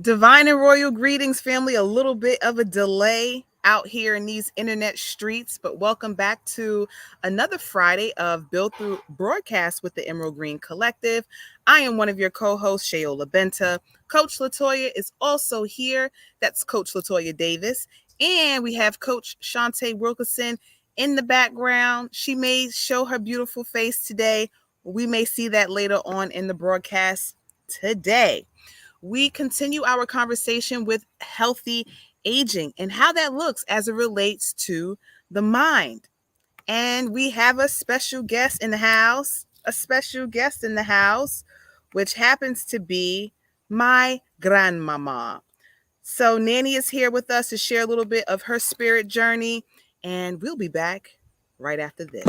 Divine and royal greetings, family. A little bit of a delay out here in these internet streets, but welcome back to another Friday of Build Through Broadcast with the Emerald Green Collective. I am one of your co-hosts, Shayola Benta. Coach Latoya is also here. That's Coach Latoya Davis. And we have Coach Shantae Wilkerson in the background. She may show her beautiful face today. We may see that later on in the broadcast today. We continue our conversation with healthy aging and how that looks as it relates to the mind. And we have a special guest in the house, which happens to be my grandmama. So Nanny is here with us to share a little bit of her spirit journey, and we'll be back right after this.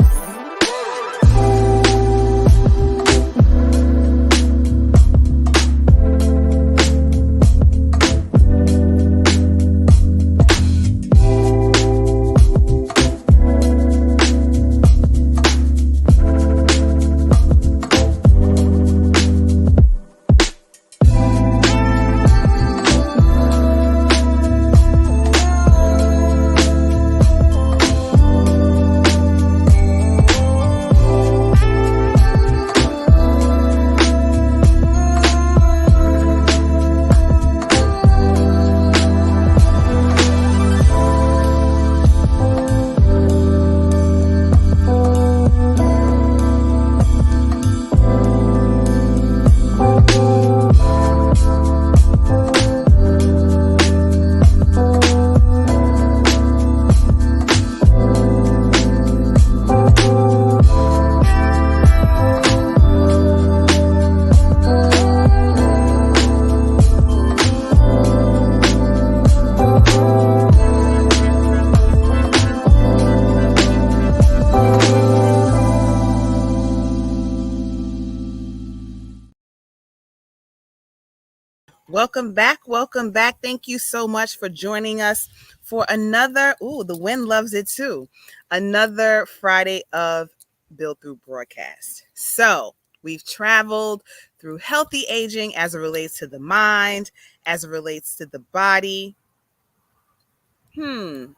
Welcome back. Welcome back. Thank you so much for joining us for another, the wind loves it too, another Friday of Build Through Broadcast. So we've traveled through healthy aging as it relates to the mind, as it relates to the body. And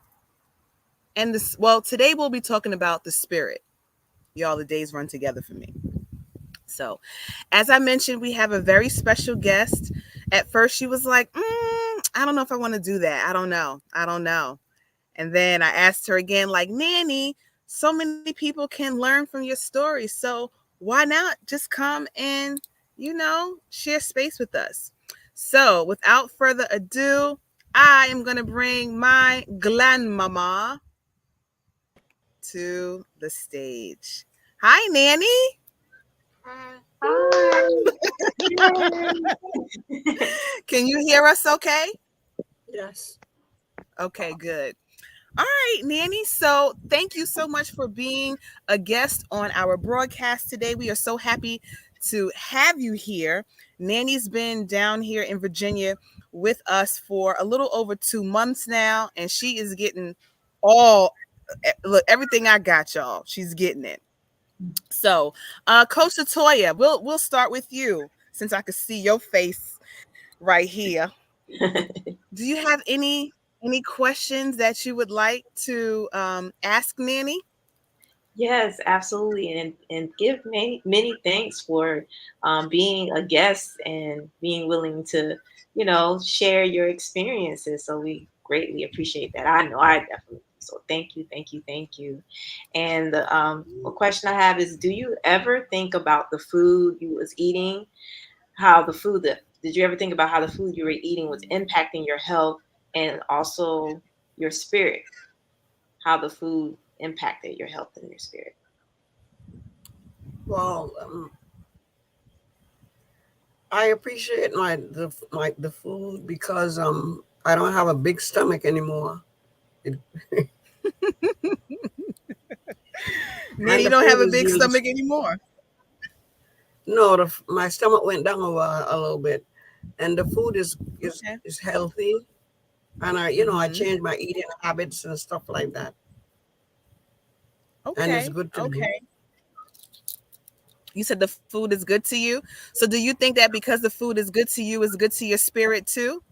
today we'll be talking about the spirit. Y'all, the days run together for me. So, as I mentioned, we have a very special guest. At first, she was like, I don't know if I want to do that. I don't know. And then I asked her again, like, Nanny, so many people can learn from your story. So why not just come and, share space with us? So without further ado, I am going to bring my grandmama to the stage. Hi, Nanny. Hi. Can you hear us okay? Yes. Okay, good. All right, Nanny. So thank you so much for being a guest on our broadcast today. We are so happy to have you here. Nanny's been down here in Virginia with us for a little over 2 months now, and she is getting everything I got, y'all. She's getting it. So, Coach Latoya, we'll start with you since I can see your face right here. Do you have any questions that you would like to ask Nanny? Yes, absolutely. And give many thanks for being a guest and being willing to, share your experiences. So we greatly appreciate that. I know I definitely. So thank you, thank you, thank you. And a question I have is, do you ever think about the food you was eating? How the food that did you ever think about how the food you were eating was impacting your health and also your spirit? How the food impacted your health and your spirit? Well, I appreciate the food because I don't have a big stomach anymore. Nanny, you don't have a big stomach anymore. No, my stomach went down a little bit, and the food is healthy, and I changed my eating habits and stuff like that. Okay. And it's good to me. You said the food is good to you. So do you think that because the food is good to you, is good to your spirit too?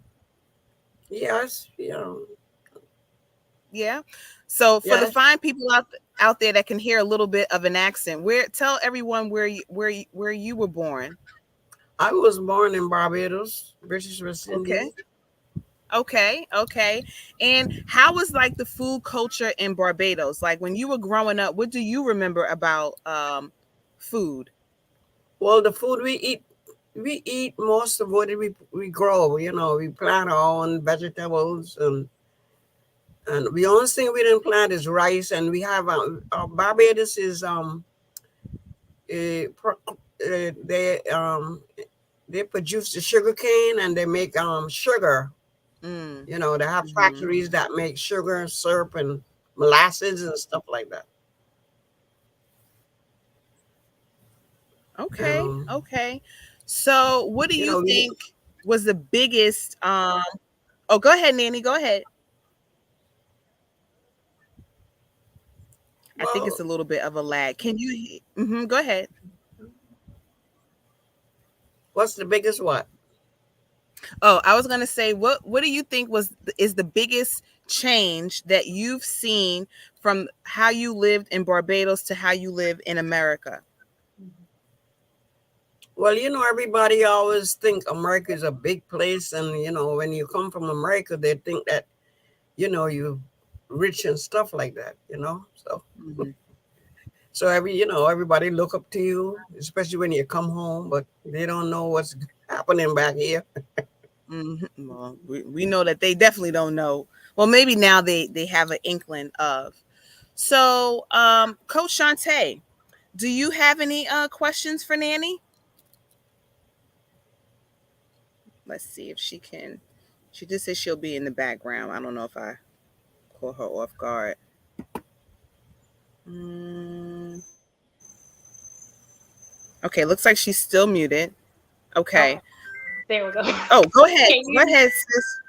Yes, Yeah. So for the yes. fine people out there that can hear a little bit of an accent, tell everyone where you were born. I was born in Barbados, British West Okay. Indies. Okay. And how was like the food culture in Barbados? Like when you were growing up, what do you remember about food? Well, the food we eat most of what we grow. We plant our own vegetables, and the only thing we didn't plant is rice. And we have Barbados is eh, pro- eh, they produce the sugar cane and they make sugar. Mm. They have Hmm. factories that make sugar, syrup, and molasses and stuff like that. And Okay. So what do you we think was the biggest oh, go ahead, Nanny, go ahead. I think it's well, a little bit of a lag. Can you go ahead. what's the biggest what? Oh, I was going to say what do you think is the biggest change that you've seen from how you lived in Barbados to how you live in America? Well, everybody always think America is a big place, and when you come from America, they think that you rich and stuff like that. Mhm. So everybody look up to you, especially when you come home, but they don't know what's happening back here. Well, we know that they definitely don't know. Well, maybe now they have an inkling of. So, Coach Shantae, do you have any questions for Nanny? Let's see if she can. She just says she'll be in the background. I don't know if I caught her off guard. Mm, okay, looks like she's still muted. Okay. Okay, there we go. Oh, go ahead. Can Go you? ahead, sis.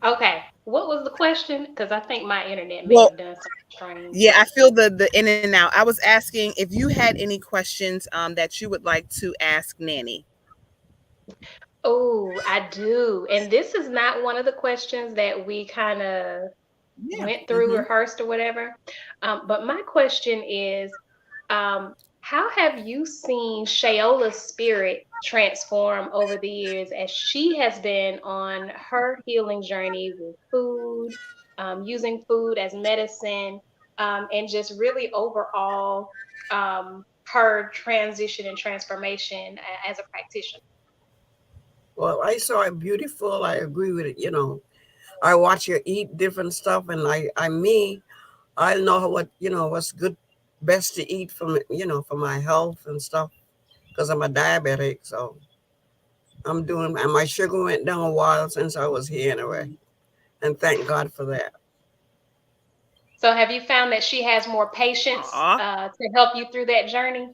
Okay, what was the question? Because I think my internet may Well, have done something strange. yeah, I feel the in and out. I was asking if you had any questions that you would like to ask Nanny. Oh, I do. And this is not one of the questions that we kind of Yeah. went through, rehearsed, or whatever. But my question is, how have you seen Shayola's spirit transform over the years as she has been on her healing journey with food, using food as medicine, and just really overall her transition and transformation as a practitioner? Well, I saw it beautiful. I agree with it. I watch you eat different stuff, and I know what's good, best to eat for my health and stuff, because I'm a diabetic. So and my sugar went down a while since I was here anyway, and thank God for that. So, have you found that she has more patience Aw. to help you through that journey?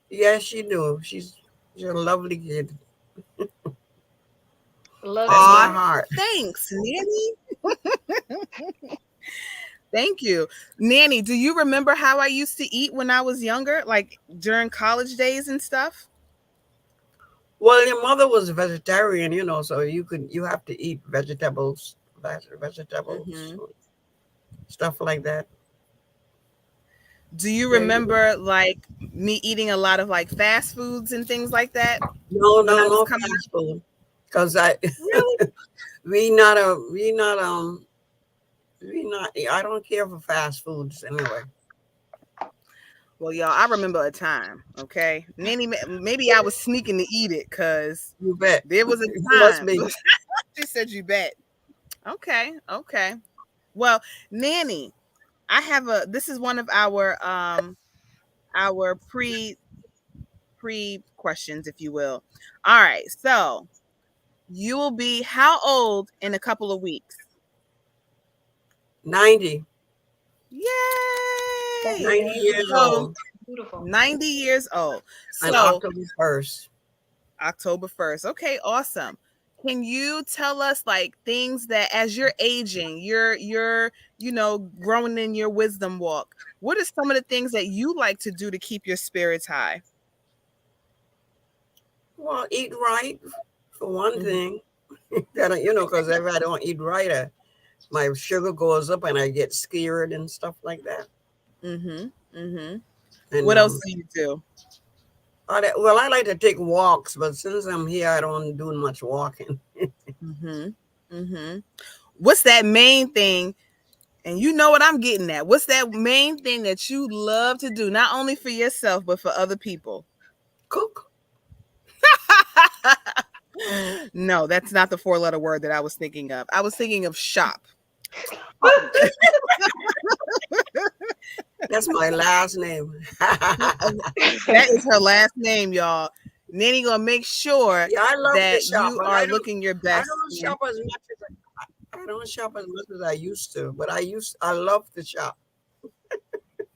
Yes, she do. She's a lovely kid. Love to That's my Aw. hear it. heart. Thanks, Nanny. Thank you. Nanny, do you remember how I used to eat when I was younger, like during college days and stuff? Well, your mother was a vegetarian, so you have to eat vegetables, Hmm. stuff like that. Do you Yeah, remember like me eating a lot of like fast foods and things like that no, when no, I was no coming up? fast food, because I Really? we not. I don't care for fast foods anyway. Well, y'all, I remember a time, okay? Nanny, maybe I was sneaking to eat it because You bet. there was You a must time. be. She said you bet. Okay. Well, Nanny, I have this is one of our pre questions, if you will. All right, so you will be how old in a couple of weeks? 90, That's Yay! 90 years So amazing. old, Beautiful. 90 years old. on So October 1st. October 1st. Okay, awesome. can you tell us like things that as you're aging, you're growing in your wisdom walk? What are some of the things that you like to do to keep your spirits high? Well, eat right for one Mm-hmm. thing. That because if I don't eat right, my sugar goes up and I get scared and stuff like that. Mm-hmm. Mm-hmm. And What else do you do? well, I like to take walks, but since I'm here, I don't do much walking. Mm-hmm. Mm-hmm. What's that main thing? And you know what I'm getting at. What's that main thing that you love to do, not only for yourself, but for other people? Cook. No, that's not the four-letter word that I was thinking of. I was thinking of shop. Oh, that's my last name. That is her last name, y'all. Nanny gonna make sure Yeah, I love to that shop, you but are looking your I best. don't shop as much as I don't shop as much as I used to, but I love to shop.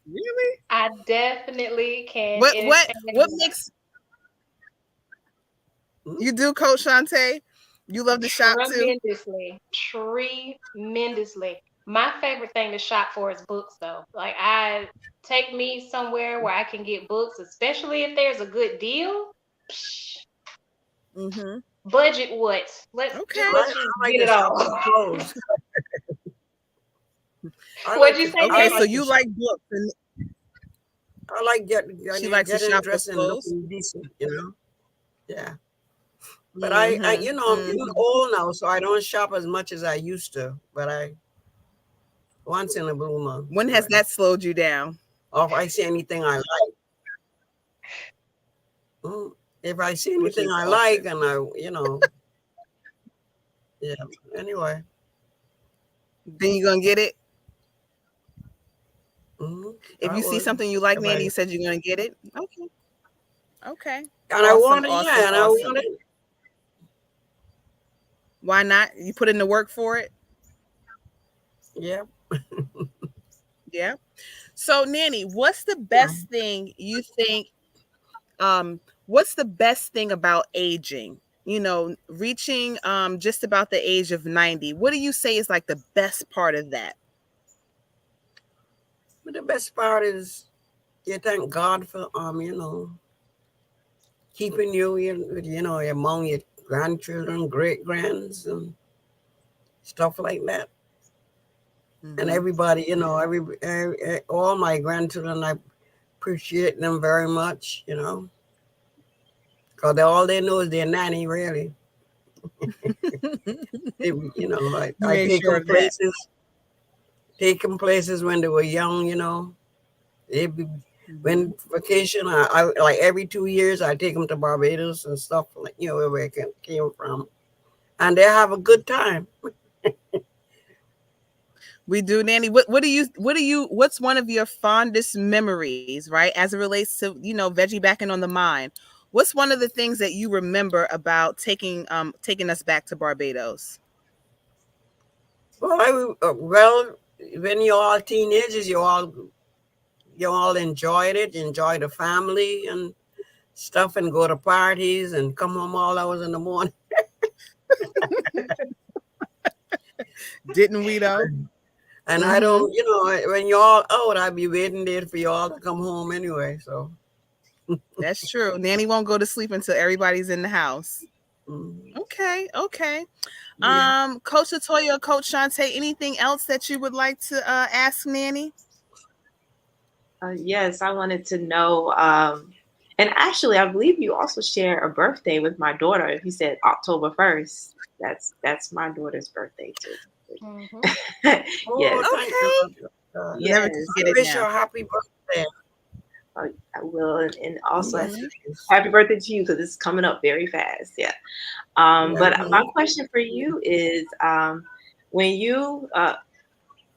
Really? I definitely can What entertain makes Hmm? you do, Coach Shante? You love to shop too? tremendously, tremendously. My favorite thing to shop for is books, though. Like I take me somewhere where I can get books, especially if there's a good deal. Psh, Mm-hmm. budget what? Let's just Okay. I, let's just I like get to it shop all. for clothes. I What'd like you to say, I Okay, so Nanny? like to you shop. like books, and I like she likes to getting shop for dressed and clothes. looking decent. Yeah. But Mm-hmm. I'm getting Mm-hmm. old now, so I don't shop as much as I used to. But I once in a blue moon, When has anyway. that slowed you down? Or if I see anything I like, mm, if I see Which anything is I like, often. and yeah. Anyway, Then you gonna get it. mm, If I you see would something you like, if Nanny, I you said you're gonna get it. Okay. Okay. and I Awesome. want it, Awesome. yeah, and I want Awesome. it, Why not? You put in the work for it. yeah. Yeah. So, Nanny, what's the Yeah. best thing you think? What's the best thing about aging? Reaching just about the age of 90. What do you say is like the best part of that? But the best part is you thank God for keeping among your grandchildren, great grands, and stuff like that. And Mm-hmm. everybody, all my grandchildren, I appreciate them very much, because all they know is their nanny, really. You I made sure of that. take them places when they were young, They be, Mm-hmm. when vacation, I like every 2 years, I take them to Barbados and stuff, like, where we came from. And they have a good time. We do, Nanny. What's one of your fondest memories, right? As it relates to, veggie backing on the mind. What's one of the things that you remember about taking us back to Barbados? Well, well, when you're all teenagers, you all enjoyed it, enjoy the family and stuff, and go to parties and come home all hours in the morning. Didn't we though? And I Mm-hmm. don't, when you're all out, I'd be waiting there for you all to come home anyway. So, That's true. Nanny won't go to sleep until everybody's in the house. mm, Okay, okay. yeah. Coach Latoya or Coach Shante, anything else that you would like to ask Nanny? Yes, I wanted to know. And actually, I believe you also share a birthday with my daughter. If you said October 1st, that's my daughter's birthday too. Hmm. Oh, Yes, thank Okay. God. Uh, Never can yes, I get it wish you now. a happy birthday. I will, and also Yes, yes. happy birthday to you because it's coming up very fast. Yeah. Yeah. But my Mm-hmm. question for you is, when you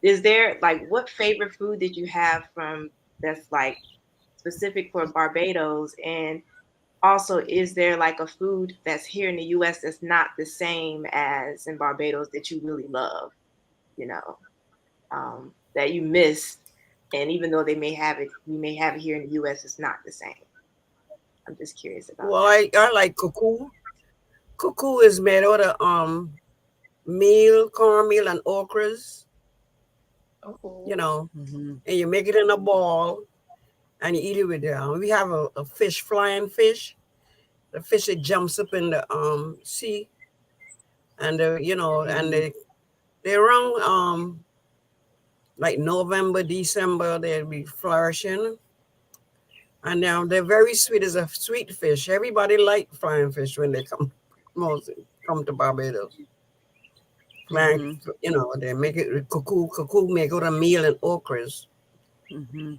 is there like what favorite food did you have from that's like specific for Barbados? And also, is there like a food that's here in the US that's not the same as in Barbados that you really love, you know, that you miss? And even though we may have it here in the US, it's not the same. I'm just curious about Well, that. I like cuckoo. Cuckoo is made out of meal, cornmeal, and okras. You Oh. know, Mm-hmm. and you make it in a ball, and you eat it with we have a fish, flying fish. The fish that jumps up in the sea, and and Mm-hmm. they around like November, December, they'll be flourishing. And now they're very sweet as a sweet fish. Everybody like flying fish when they come most come to Barbados. Flying, Mm-hmm. they make it with cuckoo make it a meal and okras. Mm-hmm.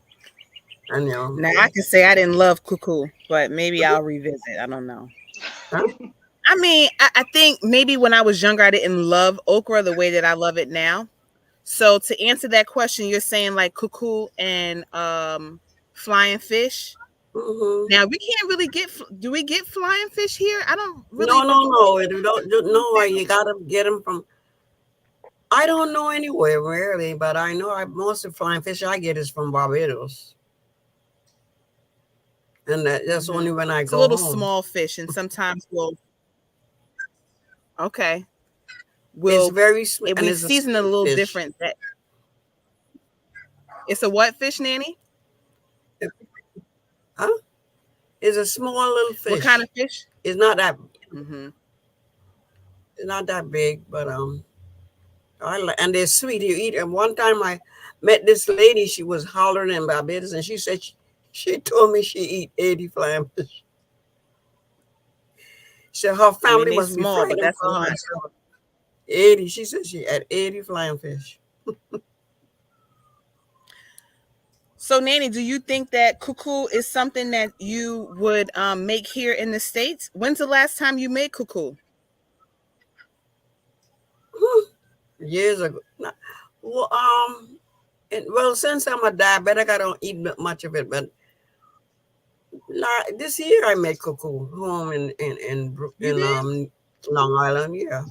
And Now I can say I didn't love cuckoo, but maybe I'll revisit. I don't know. huh? I mean, I think maybe when I was younger, I didn't love okra the way that I love it now. So to answer that question, you're saying like cuckoo and flying fish. Mm-hmm. Now we can't really get. Do we get flying fish here? I don't No, really no, recall. no. You don't know. You gotta get them from. I don't know anywhere really, but I know most of the flying fish I get is from Barbados, and that's Hmm. only when I It's a go little home. small fish, and sometimes we'll okay. It's We'll very sweet, and we it's a season it a sweet little fish. different. That it's a what fish, Nanny? Huh? It's a small little What kind fish. of fish? It's not that Hmm. it's not that big, but I like, and they're sweet. You eat. And one time I met this lady. She was hollering in Barbados, and she said she told me she eat 80 flying fish. She said her I mean, family they must be small, but fighting that's a for her. lot. So 80. She said she had 80 flying fish. So, Nanny, do you think that cuckoo is something that you would make here in the States? When's the last time you made cuckoo? Years ago. Well, since I'm a diabetic, I don't eat much of it. But this year I made cocoa home You did? Long Island. Yeah,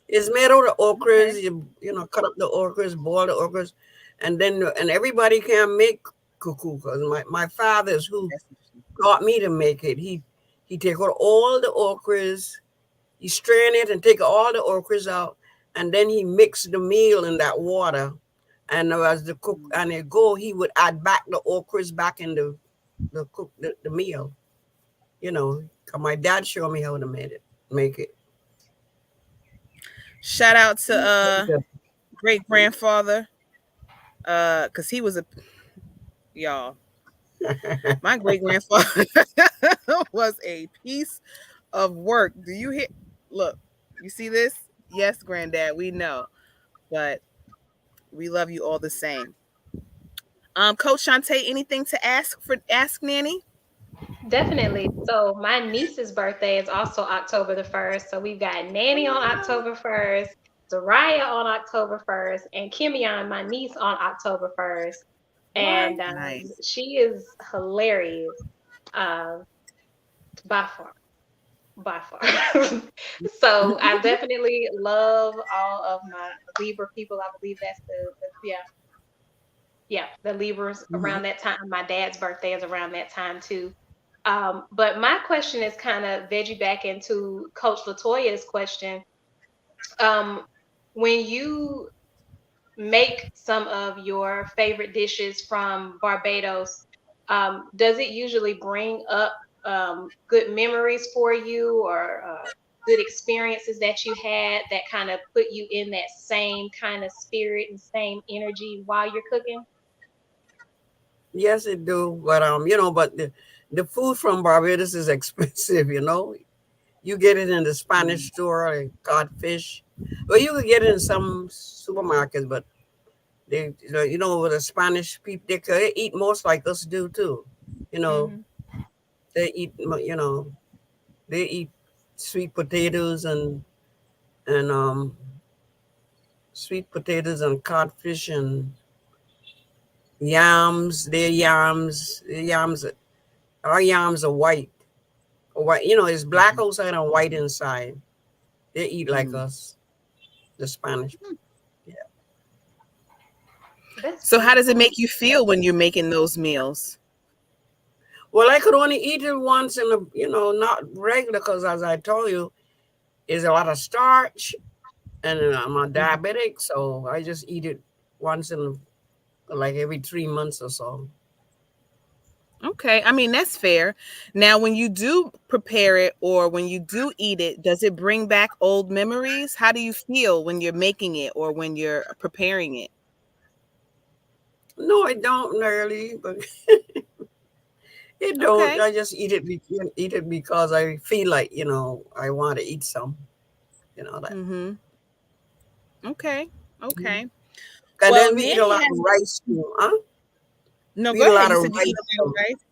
it's made out of okras. Okay. Cut up the okras, boil the okras, and everybody can make cocoa. Because my father's who That's interesting. taught me to make it. He take out all the okras, he strain it and take all the okras out, and then he mix the meal in that water. And as the cook and it go, he would add back the okras back in the meal. 'Cause my dad showed me how to make it. Shout out to Very great grandfather, because he was a y'all. good. My great grandfather was a piece of work. Do you hear? Look, you see this? Yes, granddad, we know, but we love you all the same. Coach Shantae, anything to ask Nanny? Definitely. So my niece's birthday is also October the 1st. So we've got Nanny on October 1st, Zariah on October 1st, and Kimion, my niece, on October 1st. What? And Nice. she is hilarious, uh, by far, by far. So I definitely love all of my Libra people. I believe that's yeah, the Libras Mhm. around that time. My dad's birthday is around that time too. But my question is kind of veggie back into Coach Latoya's question. Um, when you make some of your favorite dishes from Barbados, does it usually bring up good memories for you or good experiences that you had that kind of put you in that same kind of spirit and same energy while you're cooking? Yes, it do. But but the food from Barbados is expensive. You get it in the Spanish Mm. store, like codfish. Well, you could get it in some supermarkets, but with the Spanish people, they eat most like us do too. You know, Hmm. they eat, they eat sweet potatoes and sweet potatoes and codfish and yams. Their yams. Our yams are white. White, it's black Mhm. outside and white inside. They eat like Mm. us, the Spanish. Yeah. That's So, how does it beautiful. make you feel when you're making those meals? Well, I could only eat it once in a, not regular, because as I told you, it's a lot of starch, and I'm a Mhm. diabetic, so I just eat it once in like every 3 months or so. Okay, I mean that's fair. Now, when you do prepare it or when you do eat it, does it bring back old memories? How do you feel when you're making it or when you're preparing it? No, I don't really, but it don't. Okay. I just eat it because I feel like I want to eat some. That. Mhm. Okay. Mhm. Okay. And Well, then we eat a Nanny lot of has rice too, huh? no. We eat Go a ahead. lot You of said you eat rice a lot of too. rice.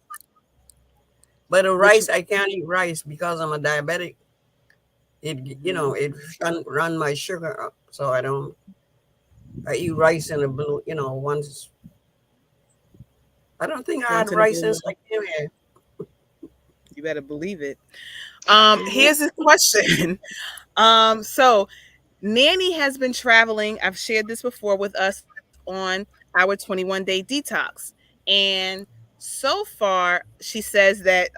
But the Which rice, I can't eat rice because I'm a diabetic. Mhm. It run my sugar up, so I don't. I eat rice in a blue, once. I don't think I had once in a rice blue since I moon. came here. You better believe it. Mhm. Here's a question. So Nanny has been traveling. I've shared this before with us on our 21-day detox. And so far, she says that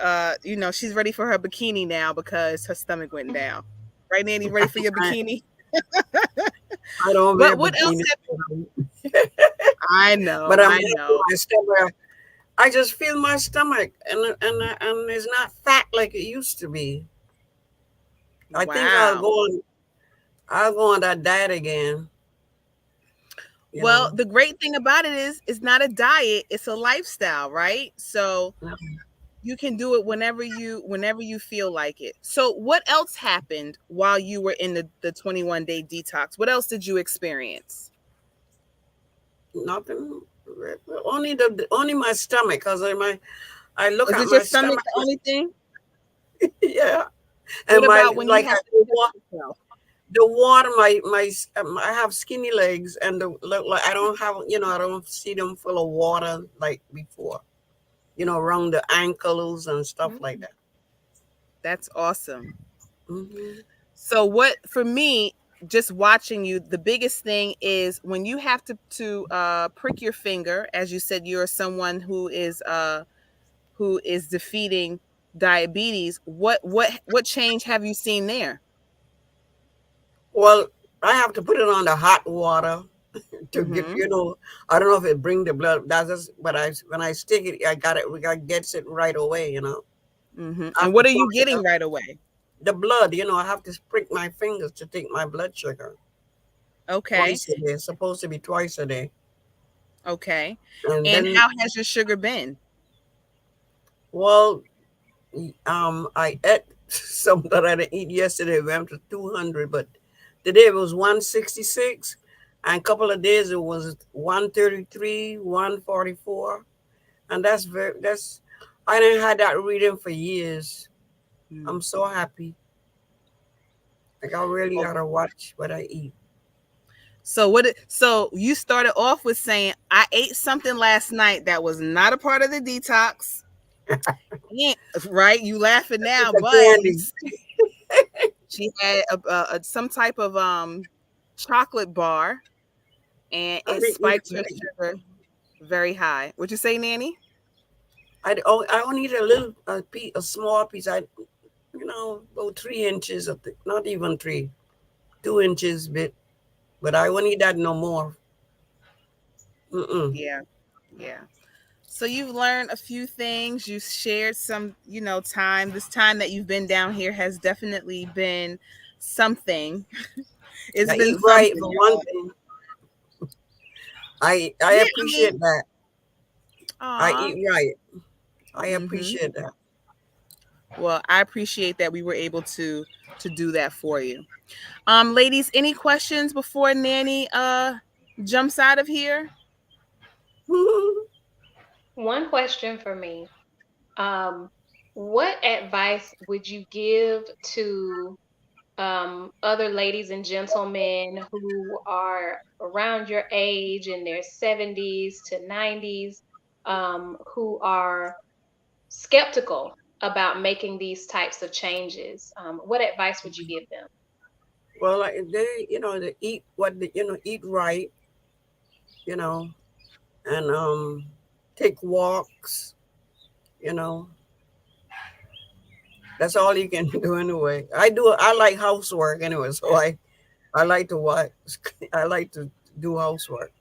she's ready for her bikini now because her stomach went down. Right, Nanny, ready for your I, bikini? I don't wear But what else bikini, have I know, but I'm I happy know. my stomach. I just feel my stomach, and it's not fat like it used to be. I think Wow. I'll go on that diet again. You Well, know. the great thing about it is it's not a diet, it's a lifestyle, right? So you can do it whenever you feel like it. So what else happened while you were in the 21-day detox? What else did you experience? Nothing. Only my stomach, cause I look Was at it your my stomach stomach. the only thing? Yeah, What and my about when you like have to check yourself? the water, I have skinny legs, and like I don't have, I don't see them full of water like before. Around the ankles and stuff like Mm. that. That's awesome. Hmm. So what for me, just watching you, the biggest thing is when you have to prick your finger, as you said, you're someone who is defeating diabetes. What change have you seen there? Well, I have to put it on the hot water to get, Mhm. I don't know if it bring the blood. That's just, but when I stick it, I got it. We got gets it right away. Mhm. And After what are you pouring it getting up, right away? the blood. I have to prick my fingers to take my blood sugar Okay. twice a day. It's supposed to be twice a day, Okay. and And then how has your sugar been? well, I ate some that I didn't eat yesterday. Went to 200, but today it was 166, and a couple of days it was 133, 144, and that's I didn't had that reading for years. Mm. I'm so happy. Like I really Oh, gotta watch what I eat. so you started off with saying I ate something last night that was not a part of the detox. Yeah, right. You laughing now, Piece of but candy. she had some type of chocolate bar and I it didn't eat. spiked her sugar very high. What you say, Nanny? I only eat a little piece, a small piece. About 3 inches of not even three, 2 inches bit. But I won't eat that no more. Mm-mm. Yeah, yeah. So you've learned a few things. You shared some, time. This time that you've been down here has definitely been something. It's I been eat right something, for one y'all. thing. I Yeah, I mean, appreciate that. I aw. eat right. I Mm-hmm. appreciate that. Well, I appreciate that we were able to do that for you. Ladies, any questions before Nanny jumps out of here? One question for me. Um, what advice would you give to other ladies and gentlemen who are around your age in their 70s to 90s, who are skeptical about making these types of changes? What advice would you give them? Well, like they eat eat right, you know, and take walks, you know, that's all you can do anyway. I like housework anyway, so I like to watch. I like to do housework.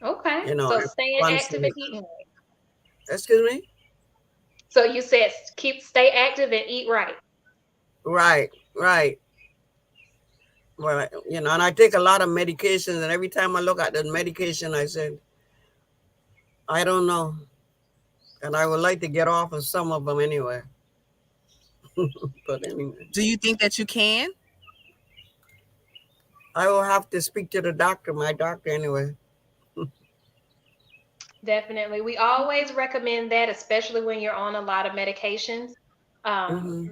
Okay. You know, So and staying once active and eating right. excuse me. So you said stay active and eat right. Right, right. Well, and I take a lot of medications, and every time I look at the medication, I said, I don't know, and I would like to get off of some of them anyway. But anyway, Do you think that you can? I will have to speak to the doctor, my doctor anyway. Definitely. We always recommend that, especially when you're on a lot of medications. Hmm.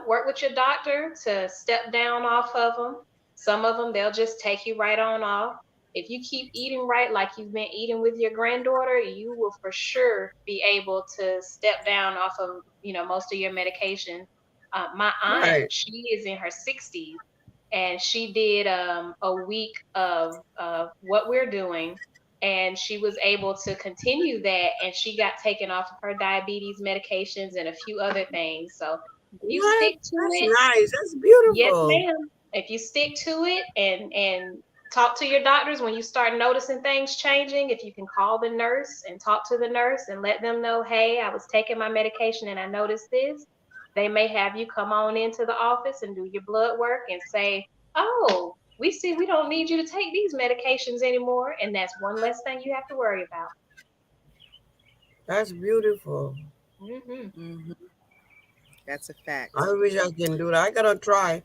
Work with your doctor to step down off of them. Some of them, they'll just take you right on off. If you keep eating right, like you've been eating with your granddaughter, you will for sure be able to step down off of, most of your medication. My aunt, Right, she is in her 60s, and she did a week of what we're doing, and she was able to continue that, and she got taken off of her diabetes medications and a few other things. So if you what? stick to That's it, nice. That's yes beautiful. ma'am, if you stick to it and talk to your doctors when you start noticing things changing, if you can call the nurse and talk to the nurse and let them know, hey, I was taking my medication and I noticed this, they may have you come on into the office and do your blood work and say, oh, we see we don't need you to take these medications anymore, and that's one less thing you have to worry about. That's beautiful. Hmm. Hmm. That's a fact. I wish I can do that. I gotta try.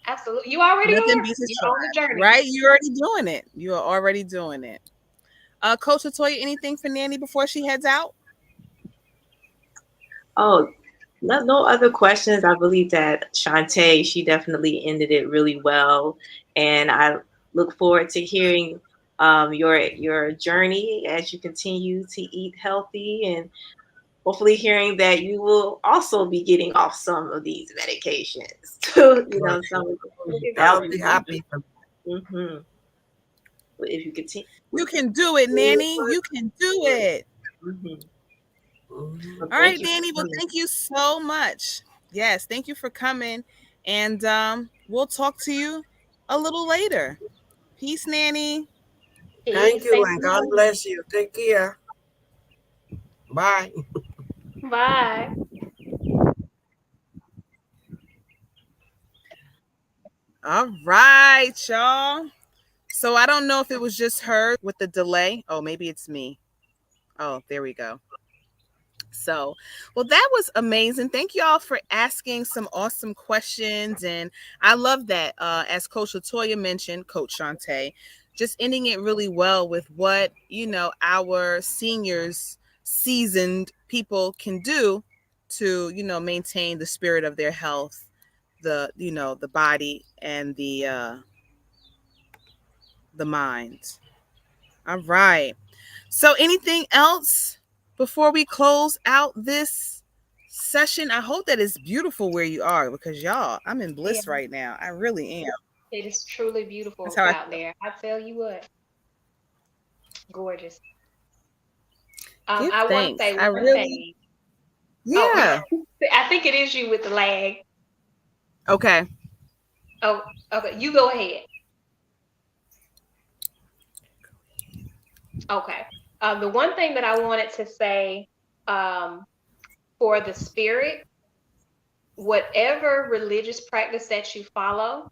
Absolutely, you already Nothing are, beats a you're on the try, journey. right? You're already doing it. You are already doing it. Coach Latoya, anything for Nanny before she heads out? Oh, no other questions. I believe that Shantae, she definitely ended it really well, and I look forward to hearing your journey as you continue to eat healthy, and hopefully hearing that you will also be getting off some of these medications. Right. Some of Look at I'll God. be happy for hmm if you continue. You can do it, Nanny. You can do it. hmm hmm. Well, All thank right, you for Nanny. Well, coming. thank you so much. Yes, thank you for coming. And we'll talk to you a little later. Peace, Nanny. Thank Peace. you, Thanks and for God joining us. bless you. Take care. Bye. Bye. All right, y'all. So I don't know if it was just her with the delay. Oh, maybe it's me. Oh, there we go. So, well, that was amazing. Thank y'all for asking some awesome questions. And I love that, as Coach Latoya mentioned, Coach Shantae, just ending it really well with what, our seniors, seasoned people can do to, maintain the spirit of their health, the body and the mind. All right. So, anything else before we close out this session? I hope that it's beautiful where you are because, y'all, I'm in Yeah, bliss right now. I really am. it is truly That's beautiful how I out feel. there. I tell you what, gorgeous. Give I want to thanks. say I one really, thing. Oh, yeah. I think it is you with the lag. Okay. Oh, okay. You go ahead. Okay. The one thing that I wanted to say, um, for the spirit, whatever religious practice that you follow,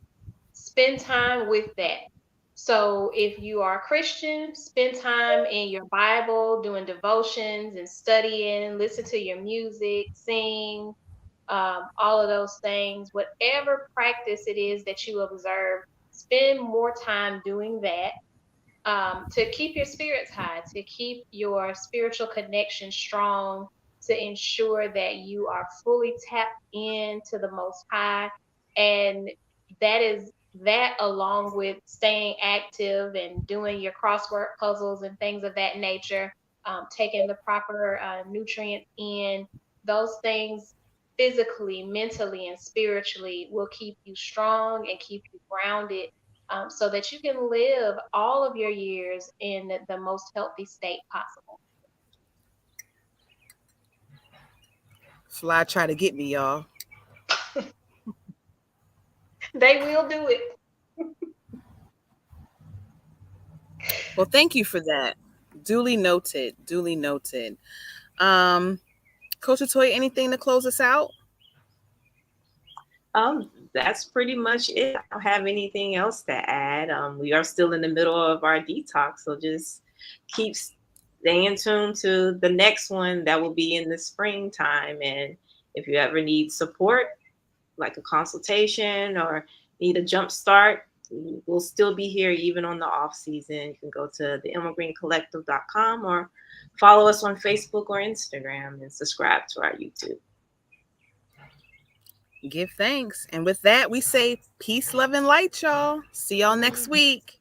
spend time with that. So if you are a Christian, spend time in your Bible, doing devotions and studying, listen to your music, sing, all of those things. Whatever practice it is that you observe, spend more time doing that, to keep your spirits high, to keep your spiritual connection strong, to ensure that you are fully tapped into the Most High. And that is that, along with staying active and doing your crossword puzzles and things of that nature, taking the proper nutrients in, those things physically, mentally, and spiritually will keep you strong and keep you grounded, so that you can live all of your years in the most healthy state possible. Fly try to get me, y'all. They will do it. Well, thank you for that. Duly noted. Duly noted. Um, Coach Toy, anything to close us out? That's pretty much it. I don't have anything else to add. We are still in the middle of our detox, so just keep staying tuned to the next one that will be in the springtime. And if you ever need support, like a consultation or need a jump start, we'll still be here even on the off season. You can go to the emeraldgreencollective.com or follow us on Facebook or Instagram and subscribe to our YouTube. Give thanks. And with that, we say peace, love, and light, y'all. See y'all next week.